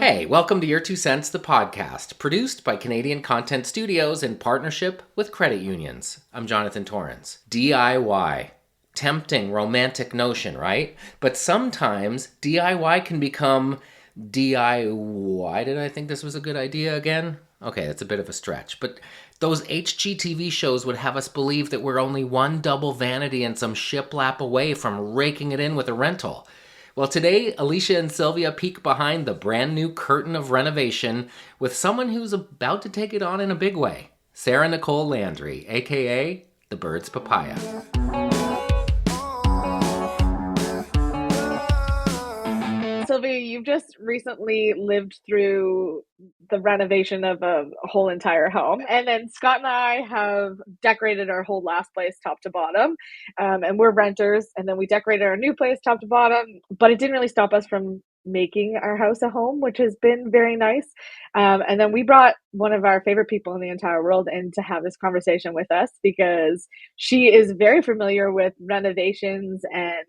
Hey, welcome to Your Two Cents, the podcast, produced by Canadian Content Studios in partnership with credit unions. I'm Jonathan Torrance. DIY. Tempting, romantic notion, right? But sometimes DIY can become DIY. Did I think this was a good idea again? Okay, that's a bit of a stretch. But those HGTV shows would have us believe that we're only one double vanity and some shiplap away from raking it in with a rental. Well, today, Alicia and Sylvia peek behind the brand new curtain of renovation with someone who's about to take it on in a big way. Sarah Nicole Landry, aka the Bird's Papaya. Sylvia, you've just recently lived through the renovation of a whole entire home. And then Scott and I have decorated our whole last place top to bottom. And we're renters. And then we decorated our new place top to bottom. But it didn't really stop us from making our house a home, which has been very nice. And then we brought one of our favorite people in the entire world in to have this conversation with us because she is very familiar with renovations and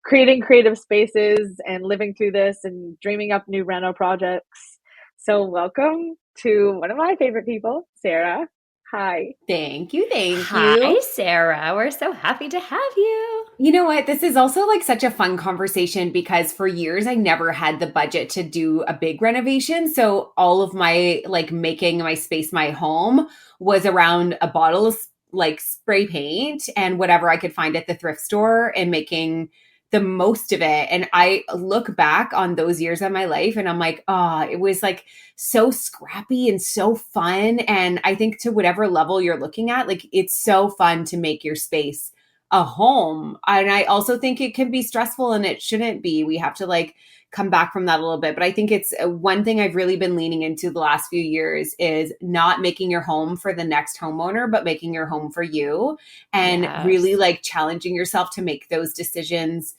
creating creative spaces and living through this and dreaming up new reno projects. So welcome to one of my favorite people, Sarah. Hi. Thank you. Hi, Sarah. We're so happy to have you. You know what? This is also like such a fun conversation because for years I never had the budget to do a big renovation. So all of my like making my space my home was around a bottle of like spray paint and whatever I could find at the thrift store and making the most of it. And I look back on those years of my life and I'm like, it was like so scrappy and so fun. And I think to whatever level you're looking at, like it's so fun to make your space a home. And I also think it can be stressful and it shouldn't be. We have to like come back from that a little bit. But I think it's one thing I've really been leaning into the last few years is not making your home for the next homeowner, but making your home for you and really like challenging yourself to make those decisions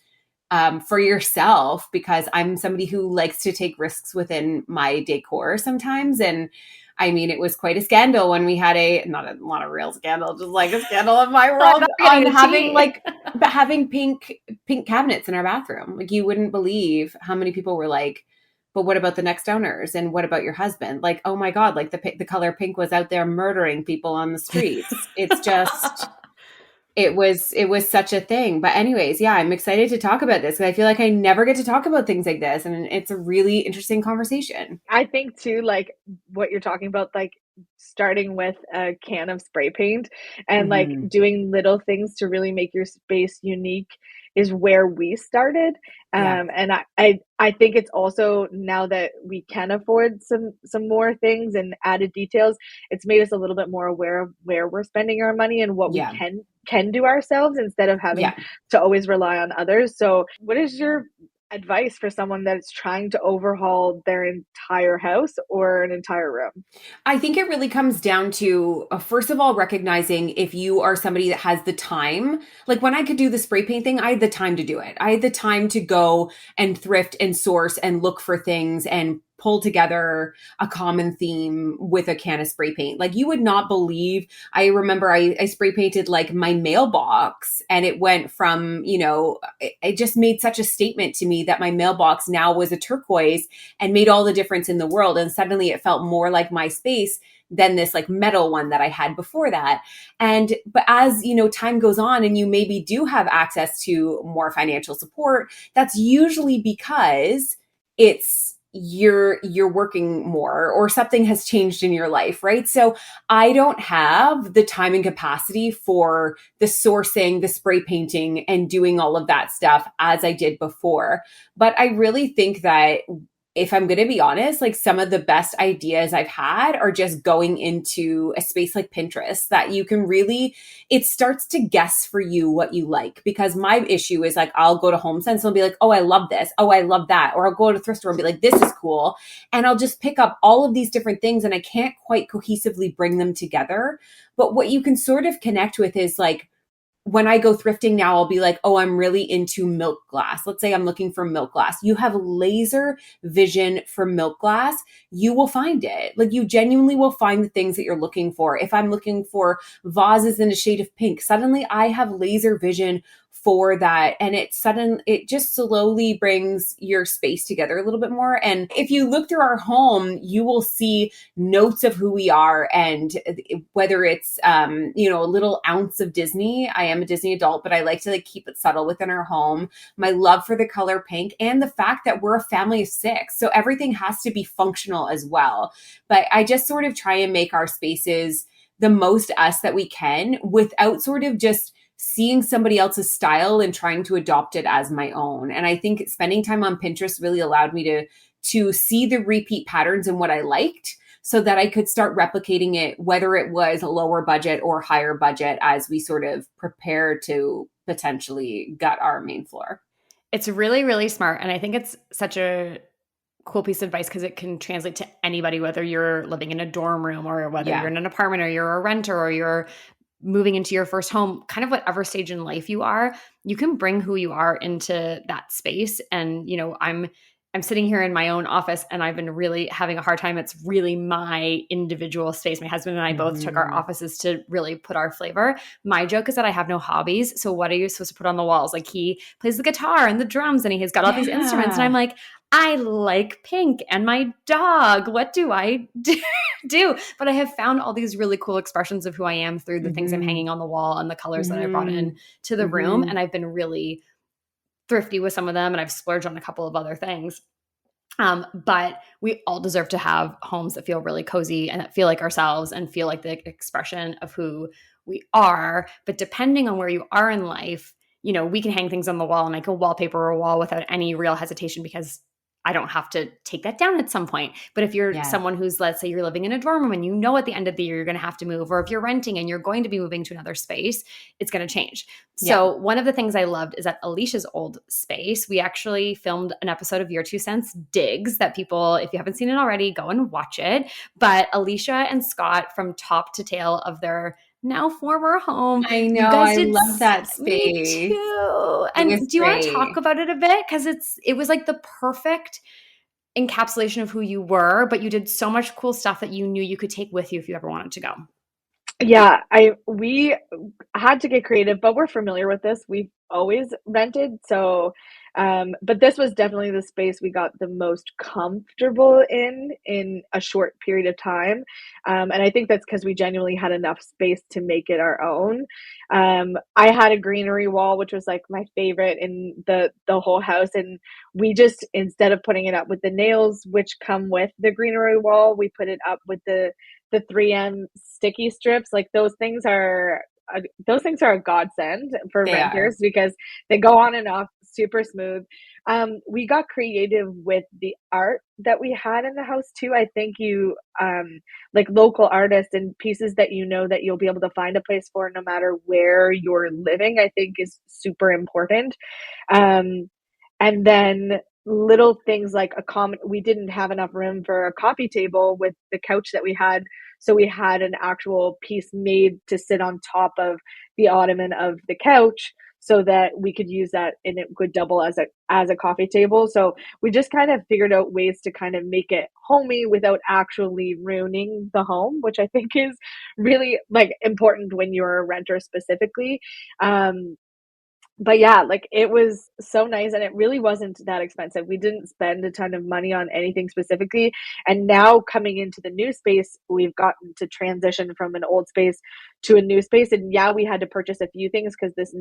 for yourself, because I'm somebody who likes to take risks within my decor sometimes. And I mean, it was quite a scandal when we had not a real scandal, just like a scandal of my world on having pink cabinets in our bathroom. Like you wouldn't believe how many people were like, but what about the next owners? And what about your husband? Like, oh my God, like the color pink was out there murdering people on the streets. It's just... It was such a thing. But anyways, yeah, I'm excited to talk about this because I feel like I never get to talk about things like this. And it's a really interesting conversation. I think too, like what you're talking about, like starting with a can of spray paint and like doing little things to really make your space unique is where we started. And I think it's also now that we can afford some more things and added details, it's made us a little bit more aware of where we're spending our money and what we can do ourselves instead of having to always rely on others. So what is your advice for someone that's trying to overhaul their entire house or an entire room? I think it really comes down to, first of all, recognizing if you are somebody that has the time. Like when I could do the spray paint thing, I had the time to do it. I had the time to go and thrift and source and look for things and pull together a common theme with a can of spray paint. Like you would not believe, I remember I spray painted like my mailbox and it went from, it just made such a statement to me that my mailbox now was a turquoise and made all the difference in the world. And suddenly it felt more like my space than this like metal one that I had before that. But as time goes on and you maybe do have access to more financial support, that's usually because you're working more or something has changed in your life, right? So I don't have the time and capacity for the sourcing, the spray painting and doing all of that stuff as I did before. But I really think that if I'm going to be honest, like some of the best ideas I've had are just going into a space like Pinterest that you can really, it starts to guess for you what you like. Because my issue is like, I'll go to HomeSense and be like, oh, I love this. Oh, I love that. Or I'll go to a thrift store and be like, this is cool. And I'll just pick up all of these different things and I can't quite cohesively bring them together. But what you can sort of connect with is like, when I go thrifting now, I'll be like, oh, I'm really into milk glass. Let's say I'm looking for milk glass. You have laser vision for milk glass. You will find it. Like you genuinely will find the things that you're looking for. If I'm looking for vases in a shade of pink, suddenly I have laser vision for that. And it just slowly brings your space together a little bit more. And if you look through our home, you will see notes of who we are. And whether it's, a little ounce of Disney. I am a Disney adult, but I like to keep it subtle within our home. My love for the color pink and the fact that we're a family of 6. So everything has to be functional as well. But I just sort of try and make our spaces the most us that we can without sort of just seeing somebody else's style and trying to adopt it as my own. And I think spending time on Pinterest really allowed me to see the repeat patterns and what I liked, so that I could start replicating it, whether it was a lower budget or higher budget, as we sort of prepare to potentially gut our main floor. It's really, really smart. And I think it's such a cool piece of advice because it can translate to anybody, whether you're living in a dorm room or whether you're in an apartment or you're a renter or you're moving into your first home, kind of whatever stage in life you are, you can bring who you are into that space. And, I'm sitting here in my own office and I've been really having a hard time. It's really my individual space. My husband and I both took our offices to really put our flavor. My joke is that I have no hobbies. So what are you supposed to put on the walls? He plays the guitar and the drums and he's got all these instruments. And I'm like, I like pink and my dog. What do I do? But I have found all these really cool expressions of who I am through the things I'm hanging on the wall and the colors that I brought in to the room. And I've been really thrifty with some of them and I've splurged on a couple of other things. But we all deserve to have homes that feel really cozy and that feel like ourselves and feel like the expression of who we are. But depending on where you are in life, we can hang things on the wall and I can wallpaper a wall without any real hesitation because I don't have to take that down at some point. But if you're someone who's, let's say you're living in a dorm room and at the end of the year, you're going to have to move, or if you're renting and you're going to be moving to another space, it's going to change. So one of the things I loved is that Alicia's old space, we actually filmed an episode of Your 2 Cents Digs that people, if you haven't seen it already, go and watch it. But Alicia and Scott, from top to tail of their now former home. I know. I love that space. Me too. And do you want to talk about it a bit? Because it was the perfect encapsulation of who you were, but you did so much cool stuff that you knew you could take with you if you ever wanted to go. Yeah, we had to get creative, but we're familiar with this. We've always rented, so but this was definitely the space we got the most comfortable in a short period of time. And I think that's because we genuinely had enough space to make it our own. I had a greenery wall, which was my favorite in the whole house. And we just, instead of putting it up with the nails, which come with the greenery wall, we put it up with the 3M sticky strips. Those things are a godsend for renters because they go on and off super smooth. We got creative with the art that we had in the house too. I think you local artists and pieces that that you'll be able to find a place for no matter where you're living, I think is super important. And then little things like we didn't have enough room for a coffee table with the couch that we had. So we had an actual piece made to sit on top of the ottoman of the couch so that we could use that and it could double as a coffee table. So we just kind of figured out ways to kind of make it homey without actually ruining the home, which I think is really important when you're a renter specifically. But yeah, it was so nice and it really wasn't that expensive. We didn't spend a ton of money on anything specifically. And now coming into the new space, we've gotten to transition from an old space to a new space. And yeah, we had to purchase a few things because this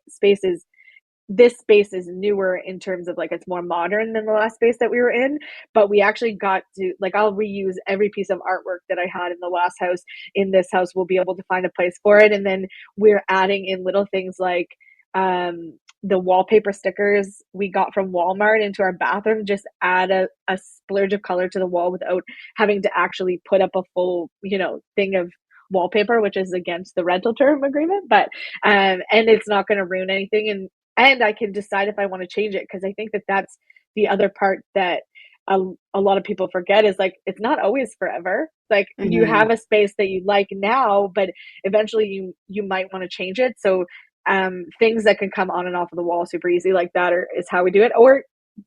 space is newer in terms of it's more modern than the last space that we were in. But we actually got to I'll reuse every piece of artwork that I had in the last house. In this house, we'll be able to find a place for it. And then we're adding in little things the wallpaper stickers we got from Walmart into our bathroom, just add a splurge of color to the wall without having to actually put up a full, thing of wallpaper, which is against the rental term agreement, but, and it's not going to ruin anything. And I can decide if I want to change it. Cause I think that's the other part that a lot of people forget is it's not always forever. You have a space that you like now, but eventually you might want to change it. So things that can come on and off of the wall super easy is how we do it. Or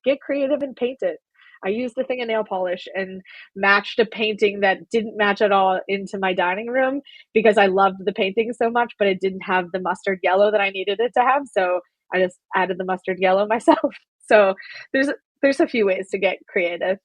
get creative and paint it. I used a thing of nail polish and matched a painting that didn't match at all into my dining room because I loved the painting so much, but it didn't have the mustard yellow that I needed it to have. So I just added the mustard yellow myself. So there's a few ways to get creative.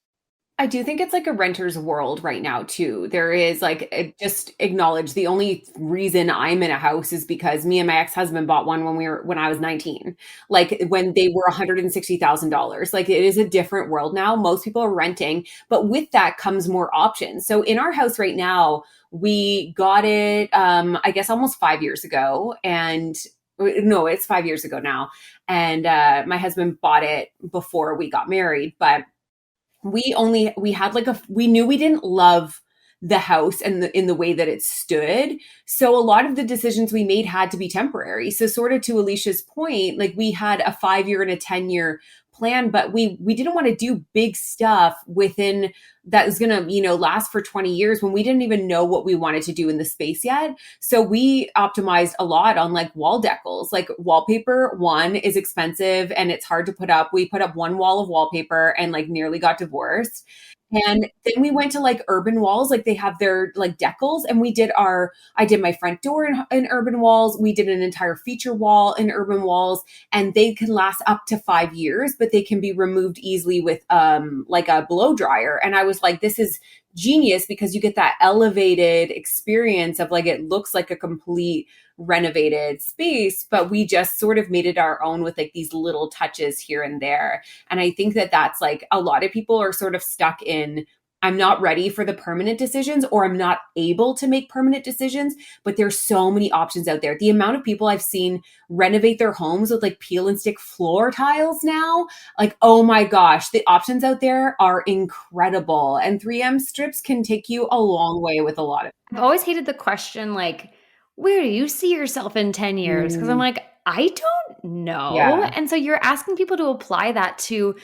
I do think it's like a renter's world right now too. There is like, just acknowledge the only reason I'm in a house is because me and my ex-husband bought one when I was 19, like when they were $160,000. Like it is a different world now. Most people are renting, but with that comes more options. So in our house right now, we got it, I guess almost 5 years ago, and no, it's 5 years ago now. And my husband bought it before we got married, but we knew we didn't love the house and in the way that it stood. So a lot of the decisions we made had to be temporary. So sort of to Alicia's point, like we had a 5-year and a 10-year plan, but we didn't want to do big stuff within that was going to, last for 20 years when we didn't even know what we wanted to do in the space yet. So we optimized a lot on like wall decals. Like wallpaper, one, is expensive and it's hard to put up. We put up one wall of wallpaper and like nearly got divorced. And then we went to like urban walls, like they have their like decals, and I did my front door in urban walls. We did an entire feature wall in urban walls, and they can last up to 5 years, but they can be removed easily with like a blow dryer. And I was like, this is genius because you get that elevated experience of like, it looks like a complete renovated space, but we just sort of made it our own with like these little touches here and there. And I think that that's like a lot of people are sort of stuck in, I'm not ready for the permanent decisions, or I'm not able to make permanent decisions, but there's so many options out there. The amount of people I've seen renovate their homes with like peel and stick floor tiles now, like, oh my gosh, the options out there are incredible. And 3M strips can take you a long way with a lot of. I've always hated the question, like, where do you see yourself in 10 years? Because I'm like, I don't know. Yeah. And so you're asking people to apply that to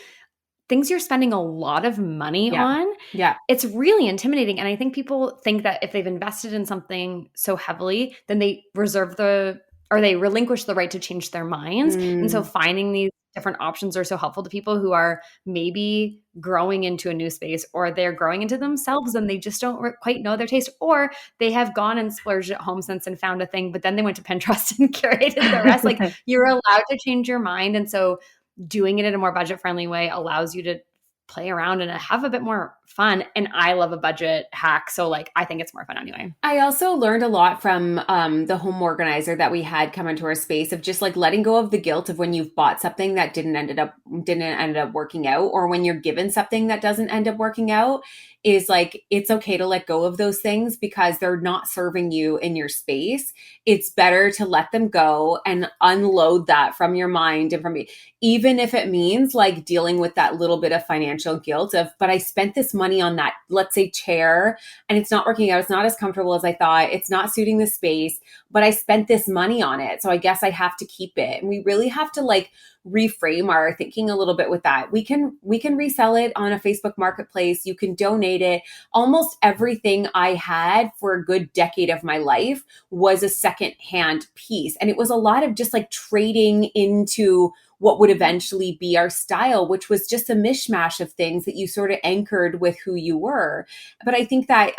things you're spending a lot of money on. Yeah. It's really intimidating. And I think people think that if they've invested in something so heavily, then they they relinquish the right to change their minds. And so finding these different options are so helpful to people who are maybe growing into a new space, or they're growing into themselves and they just don't quite know their taste, or they have gone and splurged at HomeSense and found a thing, but then they went to Pinterest and curated the rest. Like you're allowed to change your mind. And so doing it in a more budget-friendly way allows you to play around and have a bit more fun. And I love a budget hack. So like, I think it's more fun anyway. I also learned a lot from the home organizer that we had come into our space of just like letting go of the guilt of when you've bought something that didn't end up working out, or when you're given something that doesn't end up working out. Is like, it's okay to let go of those things because they're not serving you in your space. It's better to let them go and unload that from your mind and from me, even if it means like dealing with that little bit of financial guilt of, but I spent this money on that, let's say, chair, and it's not working out. It's not as comfortable as I thought. It's not suiting the space, but I spent this money on it. So I guess I have to keep it. And we really have to like reframe our thinking a little bit with that. We can resell it on a Facebook marketplace. You can donate it. Almost everything I had for a good decade of my life was a secondhand piece. And it was a lot of just like trading into what would eventually be our style, which was just a mishmash of things that you sort of anchored with who you were. But I think that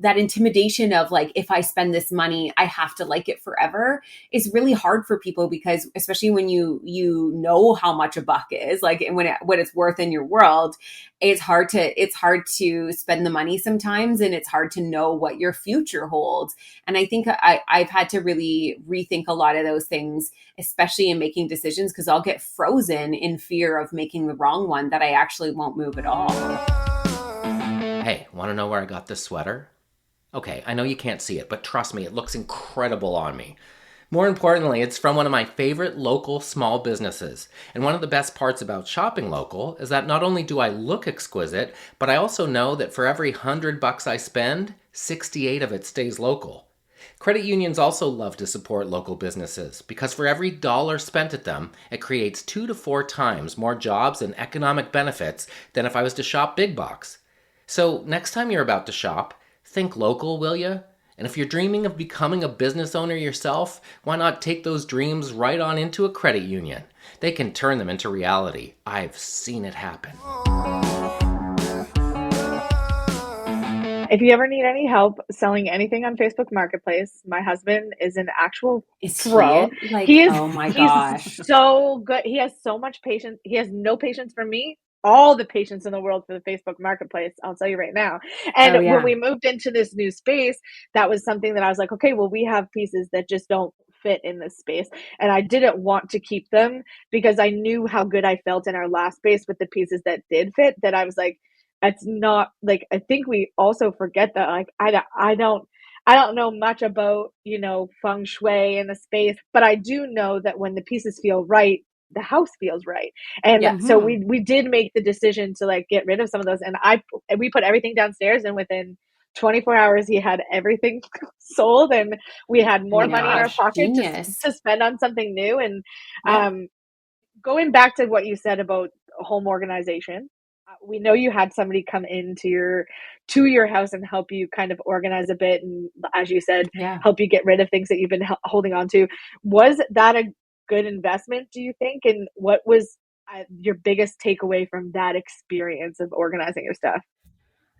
that intimidation of like, if I spend this money, I have to like it forever is really hard for people, because especially when you know how much a buck is, like, and what it's worth in your world, it's hard to spend the money sometimes, and it's hard to know what your future holds. And I think I've had to really rethink a lot of those things, especially in making decisions, because I'll get frozen in fear of making the wrong one that I actually won't move at all. Hey, want to know where I got this sweater? Okay, I know you can't see it, but trust me, it looks incredible on me. More importantly, it's from one of my favorite local small businesses. And one of the best parts about shopping local is that not only do I look exquisite, but I also know that for every $100 I spend, 68 of it stays local. Credit unions also love to support local businesses because for every dollar spent at them, it creates 2 to 4 times more jobs and economic benefits than if I was to shop big box. So next time you're about to shop, think local, will ya? And if you're dreaming of becoming a business owner yourself, why not take those dreams right on into a credit union? They can turn them into reality. I've seen it happen. If you ever need any help selling anything on Facebook Marketplace, my husband is an actual Is pro. he like, He is oh my he's gosh. so good. He has so much patience. He has no patience for me. All the patience in the world for the Facebook Marketplace, I'll tell you right now. And Oh when yeah. we moved into this new space, that was something that I was like, okay, well, we have pieces that just don't fit in this space. And I didn't want to keep them because I knew how good I felt in our last space with the pieces that did fit, that I was like, it's not like, I think we also forget that, like, I don't know much about, feng shui in the space, but I do know that when the pieces feel right, the house feels right. And Yeah. so Mhm. we did make the decision to like get rid of some of those. And we put everything downstairs, and within 24 hours he had everything sold, and we had Oh more my money in our gosh. pocket Genius. to spend on something new. And Yep. going back to what you said about home organization, we know you had somebody come into your house and help you kind of organize a bit, and as you said, Yeah. help you get rid of things that you've been holding on to. Was that a good investment, do you think? And what was your biggest takeaway from that experience of organizing your stuff?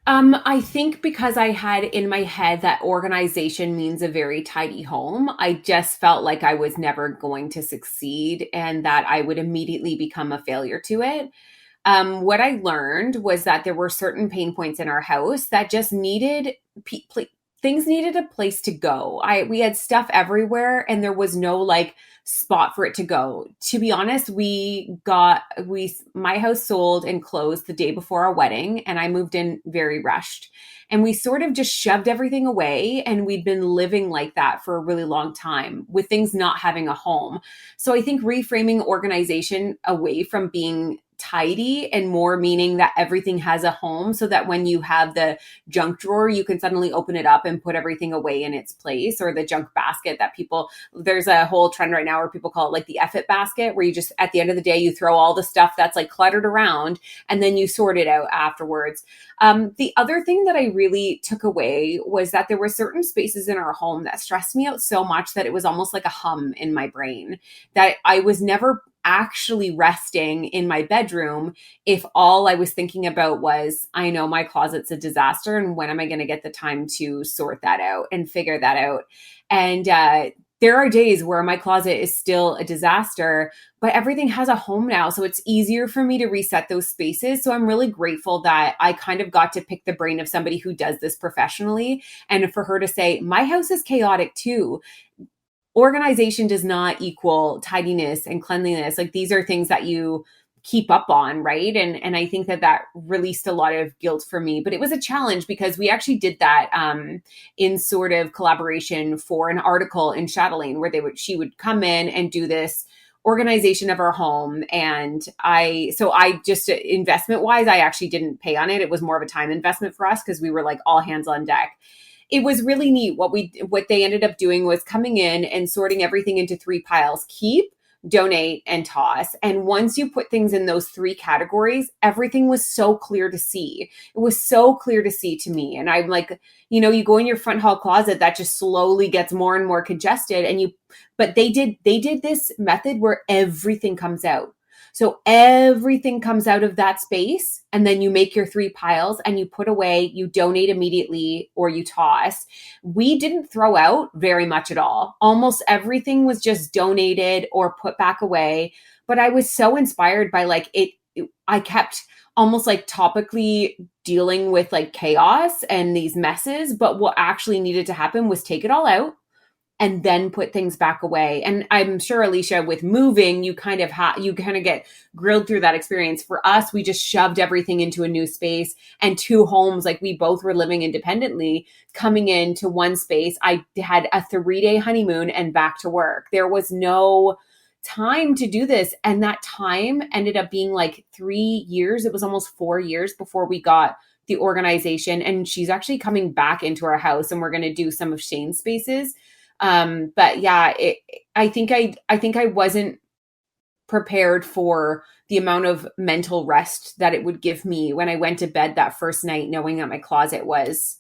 I think because I had in my head that organization means a very tidy home, I just felt like I was never going to succeed and that I would immediately become a failure to it. What I learned was that there were certain pain points in our house that just needed things needed a place to go. We had stuff everywhere, and there was no like spot for it to go. To be honest, my house sold and closed the day before our wedding, and I moved in very rushed. And we sort of just shoved everything away, and we'd been living like that for a really long time with things not having a home. So I think reframing organization away from being tidy and more meaning that everything has a home, so that when you have the junk drawer, you can suddenly open it up and put everything away in its place, or the junk basket that there's a whole trend right now where people call it like the F it basket, where you just, at the end of the day, you throw all the stuff that's like cluttered around and then you sort it out afterwards. The other thing that I really took away was that there were certain spaces in our home that stressed me out so much that it was almost like a hum in my brain, that I was never actually resting in my bedroom if all I was thinking about was, I know my closet's a disaster, and when am I going to get the time to sort that out and figure that out? And there are days where my closet is still a disaster, but everything has a home now. So it's easier for me to reset those spaces. So I'm really grateful that I kind of got to pick the brain of somebody who does this professionally, and for her to say, my house is chaotic too. Organization does not equal tidiness and cleanliness. Like, these are things that you keep up on, right? And I think that released a lot of guilt for me. But it was a challenge because we actually did that in sort of collaboration for an article in Chatelaine, where she would come in and do this organization of our home. And I just, investment wise, I actually didn't pay on it. It was more of a time investment for us because we were like all hands on deck. It was really neat. What they ended up doing was coming in and sorting everything into 3 piles: keep, donate, and toss. And once you put things in those 3 categories, everything was so clear to see. It was so clear to see to me. And I'm like, you go in your front hall closet that just slowly gets more and more congested, but they did this method where everything comes out. So everything comes out of that space, and then you make your 3 piles and you put away, you donate immediately, or you toss. We didn't throw out very much at all. Almost everything was just donated or put back away. But I was so inspired by I kept almost like topically dealing with like chaos and these messes. But what actually needed to happen was take it all out and then put things back away. And I'm sure, Alicia, with moving, you kind of get grilled through that experience. For us, we just shoved everything into a new space, and 2 homes, like we both were living independently, coming into one space. I had a 3-day honeymoon and back to work. There was no time to do this. And that time ended up being like 3 years. It was almost 4 years before we got the organization. And she's actually coming back into our house, and we're going to do some of Shane's spaces. But yeah, I think I wasn't prepared for the amount of mental rest that it would give me when I went to bed that first night, knowing that my closet was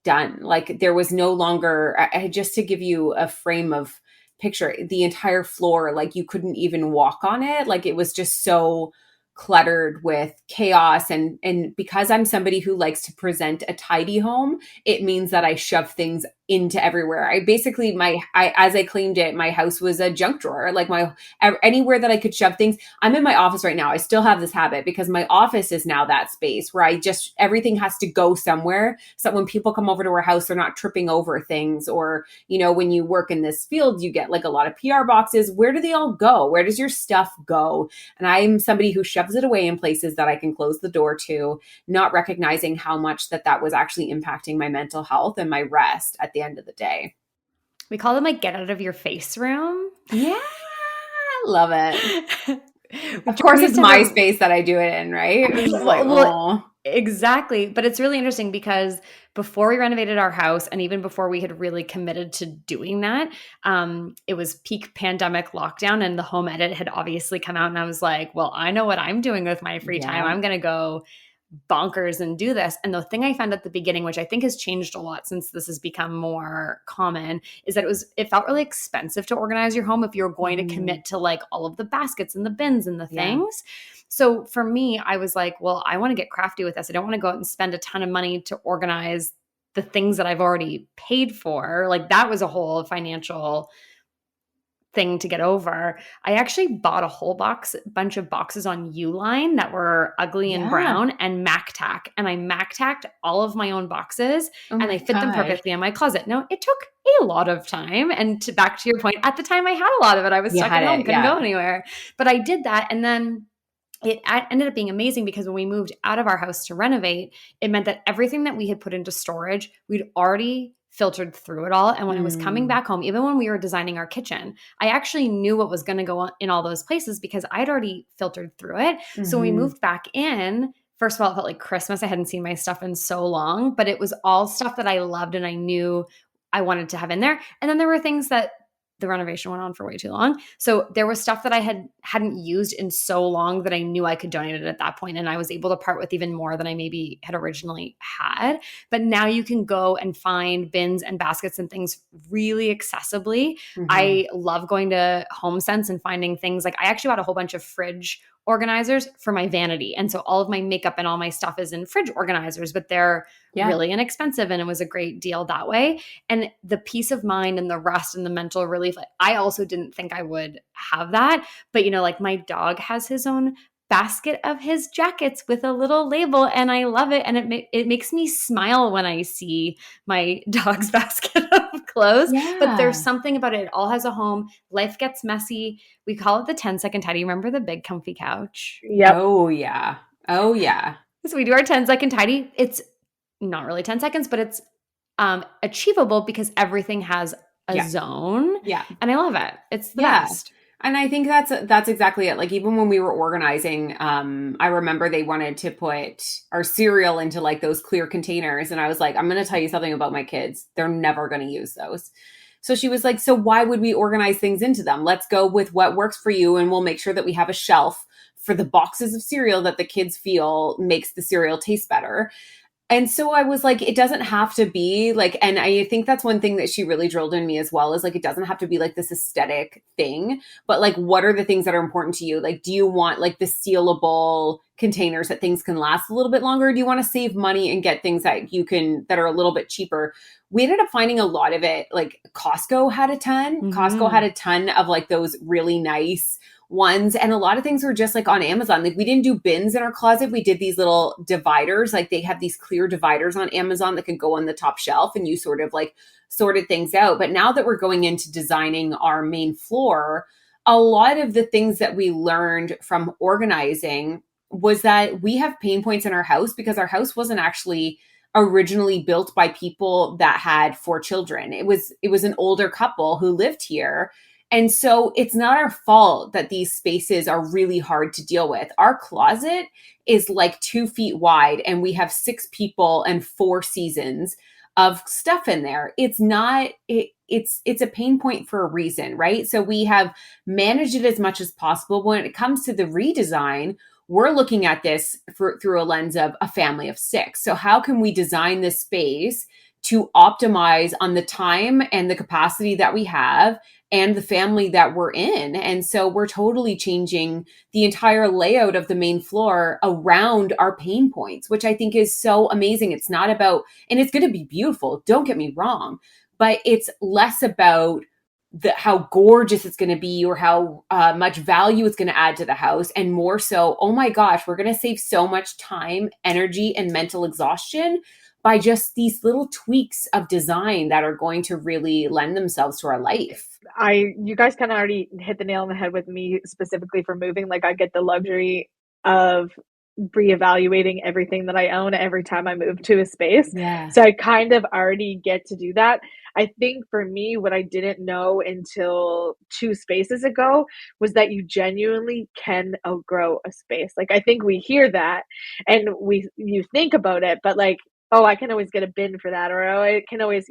done. Like, there was no longer, just to give you a frame of picture, the entire floor, like you couldn't even walk on it. Like, it was just so cluttered with chaos. And because I'm somebody who likes to present a tidy home, it means that I shove things into everywhere. As I claimed it, my house was a junk drawer, like anywhere that I could shove things. I'm in my office right now. I still have this habit because my office is now that space where everything has to go somewhere. So when people come over to our house, they're not tripping over things. Or, when you work in this field, you get like a lot of PR boxes. Where do they all go? Where does your stuff go? And I'm somebody who shoves it away in places that I can close the door to, not recognizing how much that was actually impacting my mental health and my rest at the end of the day. We call them like get out of your face room. Yeah, I love it. Of course, it's my space that I do it in, right? It's like, exactly. But it's really interesting because before we renovated our house and even before we had really committed to doing that, it was peak pandemic lockdown and the home edit had obviously come out. And I was like, well, I know what I'm doing with my free time. I'm going to go bonkers and do this. And the thing I found at the beginning, which I think has changed a lot since this has become more common, is that it felt really expensive to organize your home if you're going to commit to like all of the baskets and the bins and the things. So for me, I was like, well, I want to get crafty with this. I don't want to go out and spend a ton of money to organize the things that I've already paid for. Like that was a whole financial thing to get over. I actually bought a whole bunch of boxes on Uline that were ugly and brown and Mac Tack. And I Mac Tacked all of my own boxes and I fit them perfectly in my closet. Now, it took a lot of time. And back to your point, at the time I had a lot of it. I was stuck at home, couldn't go anywhere. But I did that. And then it ended up being amazing because when we moved out of our house to renovate, it meant that everything that we had put into storage, we'd already filtered through it all. And when I was coming back home, even when we were designing our kitchen, I actually knew what was going to go on in all those places because I'd already filtered through it. So when we moved back in, first of all, it felt like Christmas. I hadn't seen my stuff in so long, but it was all stuff that I loved and I knew I wanted to have in there. And then there were things that the renovation went on for way too long. So there was stuff that I hadn't used in so long that I knew I could donate it at that point. And I was able to part with even more than I maybe had originally had. But now you can go and find bins and baskets and things really accessibly. I love going to HomeSense and finding things. Like I actually bought a whole bunch of fridge organizers for my vanity. And so all of my makeup and all my stuff is in fridge organizers, but they're really inexpensive. And it was a great deal that way. And the peace of mind and the rest and the mental relief, I also didn't think I would have that. But, like my dog has his own basket of his jackets with a little label and I love it. And it makes me smile when I see my dog's basket of clothes. But there's something about it. It all has a home. Life gets messy. We call it the 10-second tidy. Remember the big comfy couch? Yep. Oh yeah. So we do our 10-second tidy. It's not really 10 seconds, but it's achievable because everything has a zone. Yeah. And I love it. It's the best. And I think that's exactly it. Like even when we were organizing, I remember they wanted to put our cereal into like those clear containers. And I was like, I'm going to tell you something about my kids. They're never going to use those. So she was like, so why would we organize things into them? Let's go with what works for you. And we'll make sure that we have a shelf for the boxes of cereal that the kids feel makes the cereal taste better. And so I was like, it doesn't have to be like, and I think that's one thing that she really drilled in me as well is like, it doesn't have to be like this aesthetic thing, but like, what are the things that are important to you? Like, do you want like the sealable containers that things can last a little bit longer? Do you want to save money and get things that that are a little bit cheaper? We ended up finding a lot of it. Like Costco had a ton. Costco had a ton of like those really nice ones. And a lot of things were just like on Amazon. Like we didn't do bins in our closet. We did these little dividers. Like they have these clear dividers on Amazon that can go on the top shelf and you sort of like sorted things out. But now that we're going into designing our main floor, a lot of the things that we learned from organizing was that we have pain points in our house because our house wasn't actually originally built by people that had 4 children. It was an older couple who lived here. And so it's not our fault that these spaces are really hard to deal with. Our closet is like 2 feet wide and we have 6 people and 4 seasons of stuff in there. It's not, it's a pain point for a reason, right? So we have managed it as much as possible. When it comes to the redesign, we're looking at this through a lens of a family of 6. So how can we design this space to optimize on the time and the capacity that we have and the family that we're in. And so we're totally changing the entire layout of the main floor around our pain points, which I think is so amazing. It's not about, and it's going to be beautiful, don't get me wrong, but it's less about how gorgeous it's going to be or how much value it's going to add to the house, and more so, oh my gosh, we're going to save so much time, energy, and mental exhaustion by just these little tweaks of design that are going to really lend themselves to our life. You guys kind of already hit the nail on the head with me specifically for moving. Like, I get the luxury of reevaluating everything that I own every time I move to a space. Yeah. So I kind of already get to do that. I think for me, what I didn't know until 2 spaces ago was that you genuinely can outgrow a space. Like, I think we hear that and you think about it, but like, oh, I can always get a bin for that, or oh, I can always,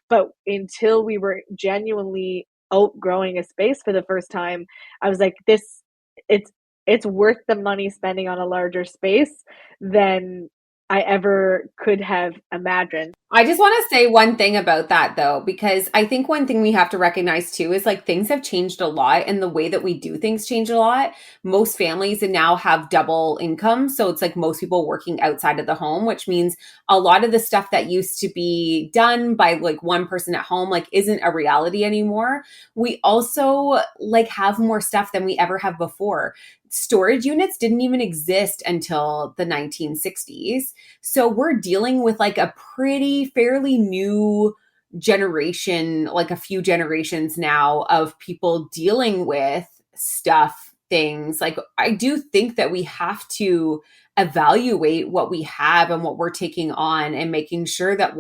but until we were genuinely outgrowing a space for the first time, I was like, it's worth the money spending on a larger space than I ever could have imagined. I just want to say one thing about that though, because I think one thing we have to recognize too is like things have changed a lot and the way that we do things changed a lot. Most families now have double income. So it's like most people working outside of the home, which means a lot of the stuff that used to be done by like one person at home, like isn't a reality anymore. We also like have more stuff than we ever have before. Storage units didn't even exist until the 1960s. So we're dealing with like a fairly new generation, like a few generations now of people dealing with things. Like, I do think that we have to evaluate what we have and what we're taking on and making sure that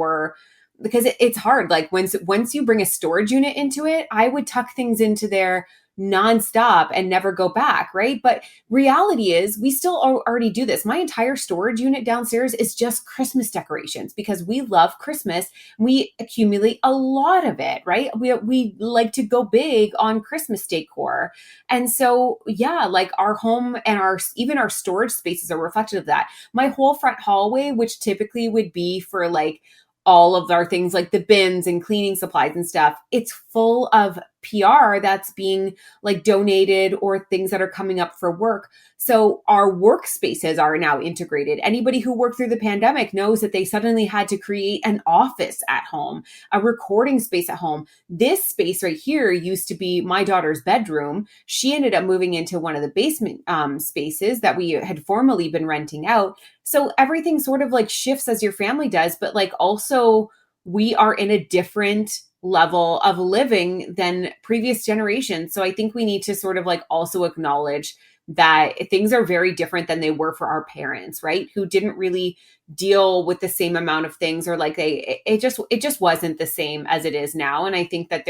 because it's hard. Like once you bring a storage unit into it, I would tuck things into there nonstop and never go back, right? But reality is we still already do this. My entire storage unit downstairs is just Christmas decorations because we love Christmas. We accumulate a lot of it, right? We like to go big on Christmas decor. And so, yeah, like our home and even our storage spaces are reflective of that. My whole front hallway, which typically would be for like all of our things like the bins and cleaning supplies and stuff, it's full of PR that's being like donated or things that are coming up for work. So our workspaces are now integrated. Anybody who worked through the pandemic knows that they suddenly had to create an office at home, a recording space at home. This space right here used to be my daughter's bedroom. She ended up moving into one of the basement spaces that we had formerly been renting out. So everything sort of like shifts as your family does, but like also we are in a different level of living than previous generations. So I think we need to sort of like also acknowledge that things are very different than they were for our parents, right? Who didn't really deal with the same amount of things, or like it just wasn't the same as it is now. And I think that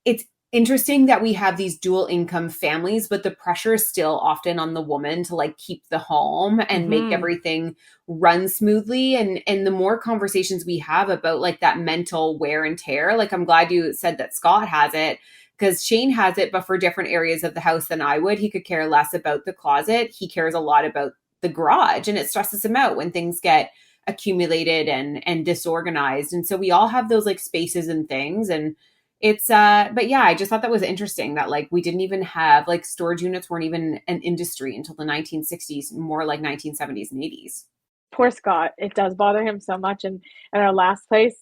it's interesting that we have these dual income families, but the pressure is still often on the woman to like keep the home and make everything run smoothly. And the more conversations we have about like that mental wear and tear, like I'm glad you said that Scott has it, because Shane has it, but for different areas of the house than I would. He could care less about the closet. He cares a lot about the garage, and it stresses him out when things get accumulated and disorganized. And so we all have those like spaces and things. And it's but yeah, I just thought that was interesting that like we didn't even have like storage units weren't even an industry until the 1960s, more like 1970s and 80s. Poor Scott. It does bother him so much. And in our last place,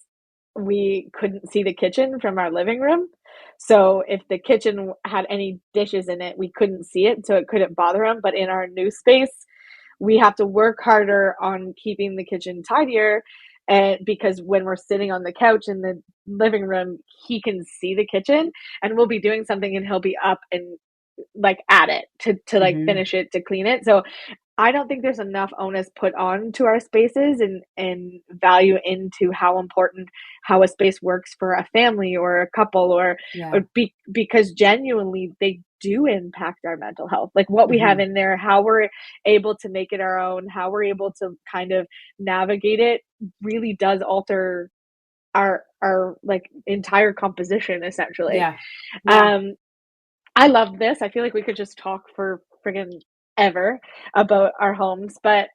we couldn't see the kitchen from our living room. So if the kitchen had any dishes in it, we couldn't see it. So it couldn't bother him. But in our new space, we have to work harder on keeping the kitchen tidier. And because when we're sitting on the couch in the living room, he can see the kitchen and we'll be doing something and he'll be up and like at it to like finish it, to clean it. So I don't think there's enough onus put on to our spaces and value into how important how a space works for a family or a couple because genuinely they do impact our mental health. Like what we have in there, how we're able to make it our own, how we're able to kind of navigate it really does alter our like entire composition essentially. I love this. I feel like we could just talk for friggin' ever about our homes, but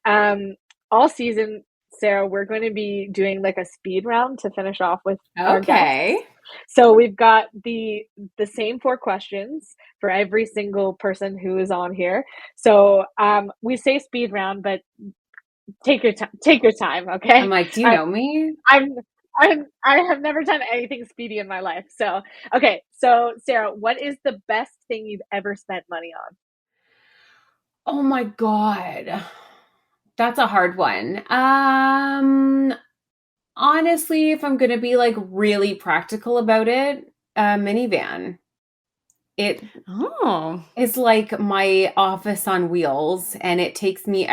all season Sarah, we're going to be doing like a speed round to finish off with our guests. Okay. So we've got the same 4 questions for every single person who is on here. So we say speed round, but take your time, okay? I'm like, do you know me? I have never done anything speedy in my life. So, okay. So, Sarah, what is the best thing you've ever spent money on? Oh my God. That's a hard one. Honestly, if I'm going to be like really practical about it, a minivan. It is like my office on wheels, and it takes me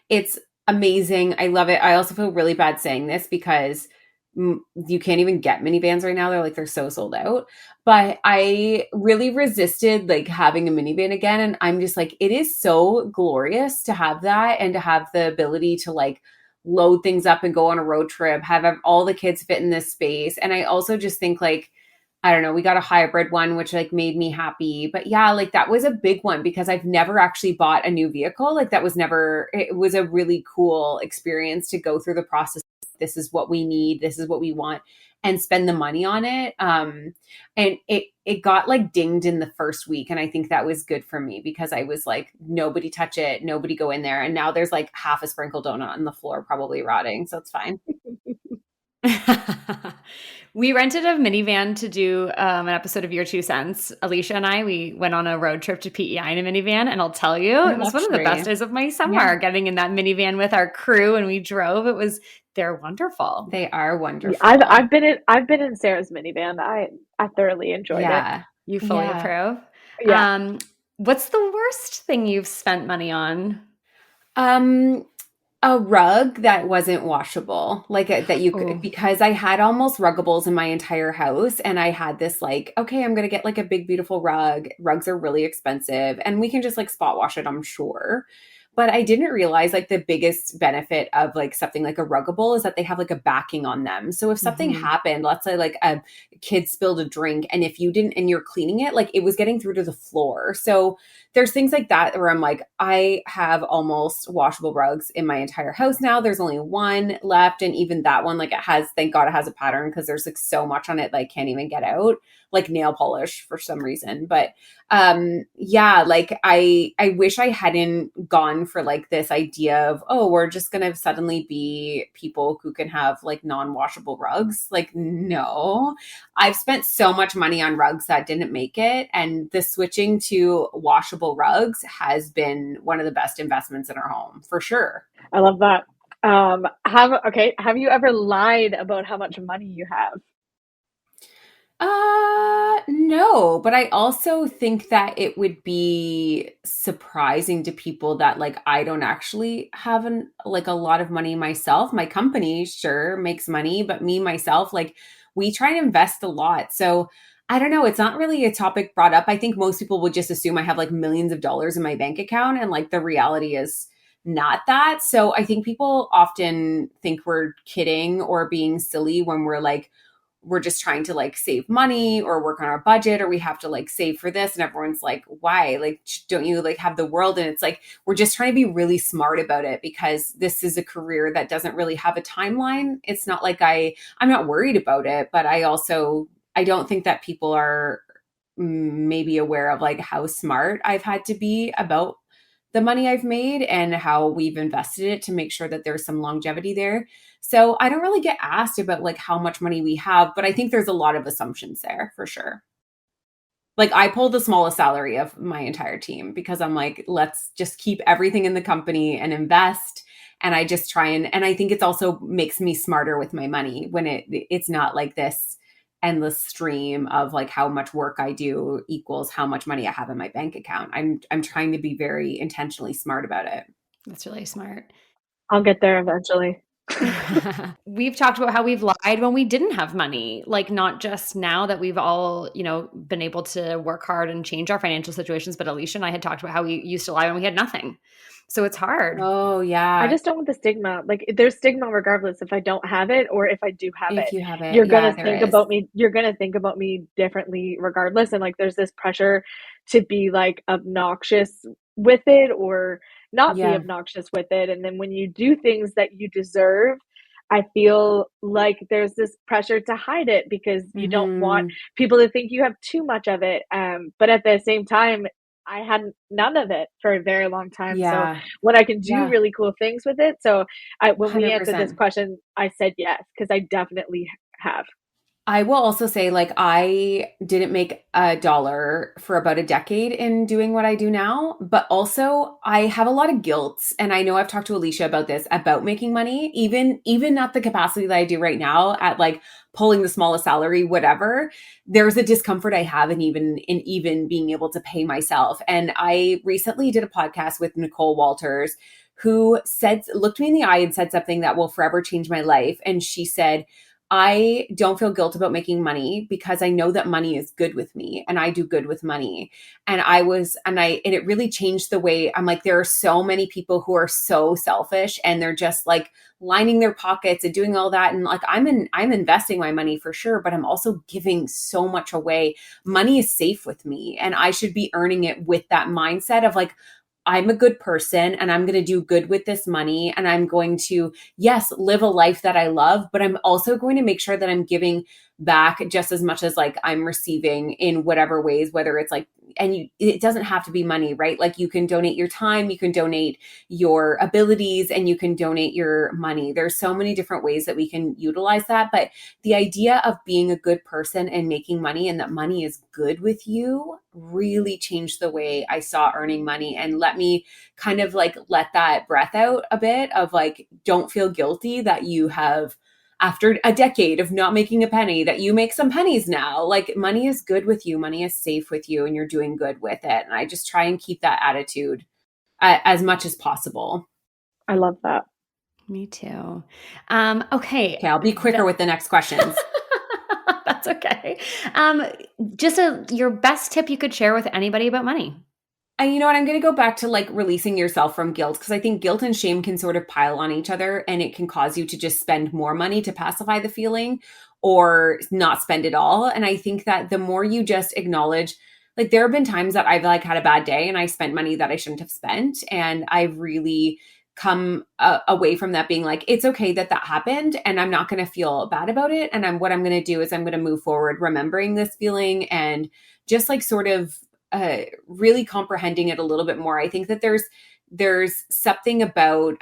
it's amazing. I love it. I also feel really bad saying this because you can't even get minivans right now. They're so sold out. But I really resisted like having a minivan again. And I'm just like, it is so glorious to have that and to have the ability to like load things up and go on a road trip, have all the kids fit in this space. And I also just think like, I don't know, we got a hybrid one, which like made me happy. But yeah, like that was a big one because I've never actually bought a new vehicle. Like it was a really cool experience to go through the process. This is what we need. This is what we want, and spend the money on it. And it got like dinged in the first week. And I think that was good for me because I was like, nobody touch it. Nobody go in there. And now there's like half a sprinkle donut on the floor, probably rotting. So it's fine. We rented a minivan to do an episode of Your Two Cents. Alicia and we went on a road trip to PEI in a minivan, and I'll tell you, it was one of the best days of my summer, getting in that minivan with our crew, and we drove. They're wonderful. They are wonderful. I've been in Sarah's minivan. I thoroughly enjoyed it. You fully approve? Yeah. What's the worst thing you've spent money on? A rug that wasn't washable, like that you could, because I had almost ruggables in my entire house. And I had this like, okay, I'm going to get like a big, beautiful rug. Rugs are really expensive and we can just like spot wash it, I'm sure. But I didn't realize like the biggest benefit of like something like a ruggable is that they have like a backing on them. So if something happened, let's say like a kid spilled a drink and if you didn't, and you're cleaning it, like it was getting through to the floor. So there's things like that where I'm like, I have almost washable rugs in my entire house now. There's only one left. And even that one, like it has, thank God it has a pattern because there's like so much on it that I can't even get out, like nail polish for some reason. But like I wish I hadn't gone for like this idea of, oh, we're just going to suddenly be people who can have like non-washable rugs. Like, no, I've spent so much money on rugs that didn't make it. And the switching to washable rugs has been one of the best investments in our home for sure. I love that. Have you ever lied about how much money you have? No, but I also think that it would be surprising to people that like I don't actually have like a lot of money myself. My company sure makes money, but me myself, like we try to invest a lot. So I don't know. It's not really a topic brought up. I think most people would just assume I have like millions of dollars in my bank account, and like the reality is not that. So I think people often think we're kidding or being silly when we're just trying to like save money or work on our budget, or we have to like save for this. And everyone's like, why? Like, don't you like have the world? And it's like, we're just trying to be really smart about it because this is a career that doesn't really have a timeline. It's not like I'm not worried about it, but I don't think that people are maybe aware of like how smart I've had to be about the money I've made and how we've invested it to make sure that there's some longevity there. So I don't really get asked about like how much money we have, but I think there's a lot of assumptions there for sure. Like I pull the smallest salary of my entire team because I'm like, let's just keep everything in the company and invest. And I just try and I think it's also makes me smarter with my money when it's not like this endless stream of like how much work I do equals how much money I have in my bank account. I'm trying to be very intentionally smart about it. That's really smart. I'll get there eventually. We've talked about how we've lied when we didn't have money, like not just now that we've all, been able to work hard and change our financial situations, but Alicia and I had talked about how we used to lie when we had nothing. So it's hard. Oh yeah. I just don't want the stigma. Like there's stigma regardless if I don't have it or if I do have it. If you have it, you're gonna think about me. You're gonna think about me differently regardless. And like there's this pressure to be like obnoxious with it or not be Yeah. obnoxious with it. And then when you do things that you deserve, I feel like there's this pressure to hide it because you don't want people to think you have too much of it. But at the same time, I had none of it for a very long time. So Yeah. when I can do Yeah. really cool things with it. So when we answered this 100%. question, I said yes, because I definitely have. I will also say, like, I didn't make $1 for about a decade in doing what I do now, but also I have a lot of guilt. And I know I've talked to Alicia about this, about making money, even at the capacity that I do right now, at like pulling the smallest salary, whatever. There's a discomfort I have in even being able to pay myself. And I recently did a podcast with Nicole Walters, who looked me in the eye and said something that will forever change my life. And she said, I don't feel guilt about making money because I know that money is good with me and I do good with money. And it really changed the way I'm like, there are so many people who are so selfish and they're just like lining their pockets and doing all that. And like, I'm investing my money for sure, but I'm also giving so much away. Money is safe with me and I should be earning it with that mindset of like, I'm a good person and I'm going to do good with this money. And I'm going to, yes, live a life that I love, but I'm also going to make sure that I'm giving back just as much as like I'm receiving in whatever ways, whether it's like, it doesn't have to be money, right? Like you can donate your time, you can donate your abilities, and you can donate your money. There's so many different ways that we can utilize that. But the idea of being a good person and making money and that money is good with you really changed the way I saw earning money and let me kind of like let that breath out a bit of like, don't feel guilty that you have, after a decade of not making a penny, that you make some pennies now. Like money is good with you, money is safe with you, and you're doing good with it. And I just try and keep that attitude as much as possible. I love that. Me too. Okay. I'll be quicker with the next questions. That's okay. Just your best tip you could share with anybody about money. And you know what? I'm going to go back to like releasing yourself from guilt, because I think guilt and shame can sort of pile on each other and it can cause you to just spend more money to pacify the feeling or not spend it all. And I think that the more you just acknowledge, like there have been times that I've like had a bad day and I spent money that I shouldn't have spent. And I've really come away from that being like, it's okay that happened and I'm not going to feel bad about it. And what I'm going to do is I'm going to move forward remembering this feeling and just like sort of really comprehending it a little bit more. I think that there's something about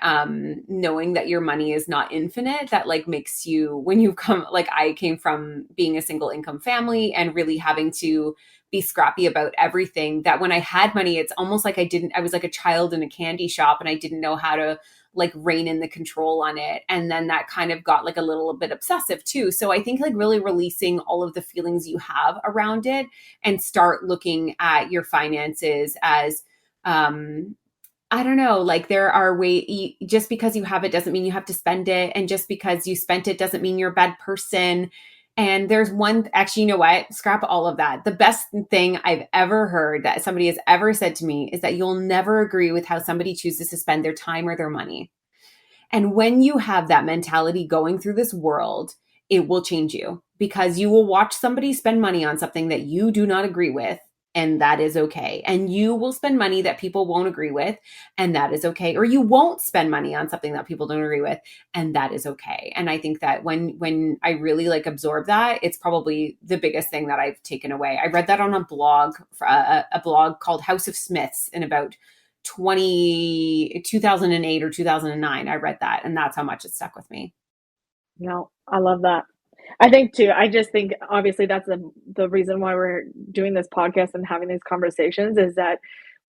knowing that your money is not infinite that like makes you, when you come, like I came from being a single income family and really having to be scrappy about everything, that when I had money, it's almost like I was like a child in a candy shop and I didn't know how to like rein in the control on it. And then that kind of got like a little bit obsessive too. So I think like really releasing all of the feelings you have around it and start looking at your finances as, I don't know, like there are ways, just because you have it doesn't mean you have to spend it. And just because you spent it doesn't mean you're a bad person. And there's actually, you know what? Scrap all of that. The best thing I've ever heard that somebody has ever said to me is that you'll never agree with how somebody chooses to spend their time or their money. And when you have that mentality going through this world, it will change you because you will watch somebody spend money on something that you do not agree with. And that is okay. And you will spend money that people won't agree with. And that is okay. Or you won't spend money on something that people don't agree with. And that is okay. And I think that when I really like absorb that, it's probably the biggest thing that I've taken away. I read that on a blog called House of Smiths in about 2008 or 2009. I read that. And that's how much it stuck with me. No, I love that. I think too, I just think obviously that's the reason why we're doing this podcast and having these conversations is that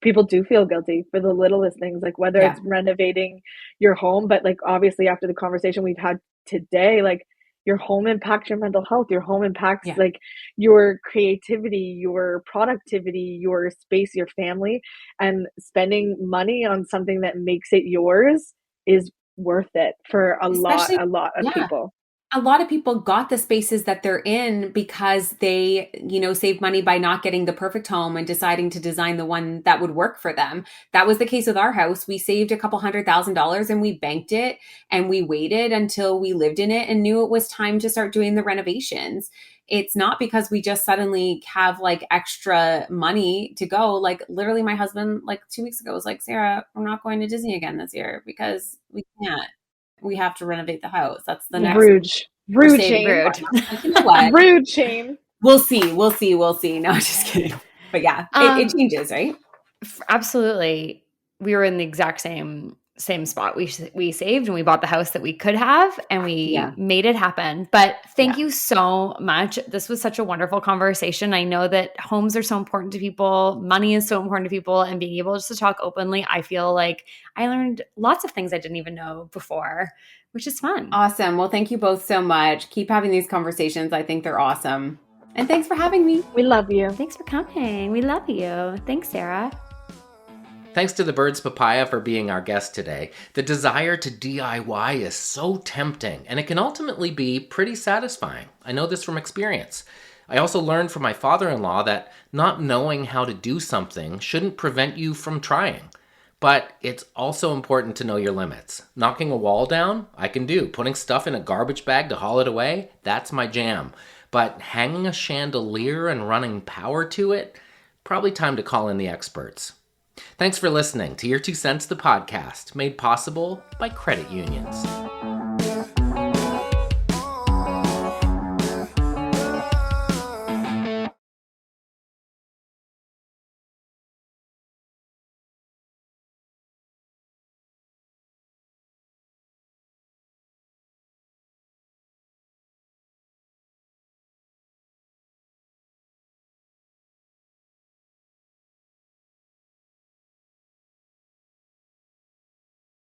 people do feel guilty for the littlest things, like whether it's renovating your home, but like obviously after the conversation we've had today, like your home impacts your mental health, your home impacts like your creativity, your productivity, your space, your family, and spending money on something that makes it yours is worth it for a lot of people. a lot of people got the spaces that they're in because they, saved money by not getting the perfect home and deciding to design the one that would work for them. That was the case with our house. We saved a couple $100,000 and we banked it, and we waited until we lived in it and knew it was time to start doing the renovations. It's not because we just suddenly have like extra money to go. Like literally my husband like 2 weeks ago was like, Sarah, we're not going to Disney again this year because we can't. We have to renovate the house. That's the next. Rude Shane. Like, you know what? Rude Shane. We'll see. No, just kidding. But yeah, it changes, right? Absolutely. We were in the exact same spot. We saved and we bought the house that we could have, and we made it happen. But thank you so much. This was such a wonderful conversation. I know that homes are so important to people. Money is so important to people, and being able just to talk openly, I feel like I learned lots of things I didn't even know before, which is fun. Awesome. Well, thank you both so much. Keep having these conversations. I think they're awesome. And thanks for having me. We love you. Thanks for coming. We love you. Thanks, Sarah. Thanks to the Birds Papaya for being our guest today. The desire to DIY is so tempting, and it can ultimately be pretty satisfying. I know this from experience. I also learned from my father-in-law that not knowing how to do something shouldn't prevent you from trying. But it's also important to know your limits. Knocking a wall down, I can do. Putting stuff in a garbage bag to haul it away, that's my jam. But hanging a chandelier and running power to it, probably time to call in the experts. Thanks for listening to Your 2 Cents, the podcast, made possible by credit unions.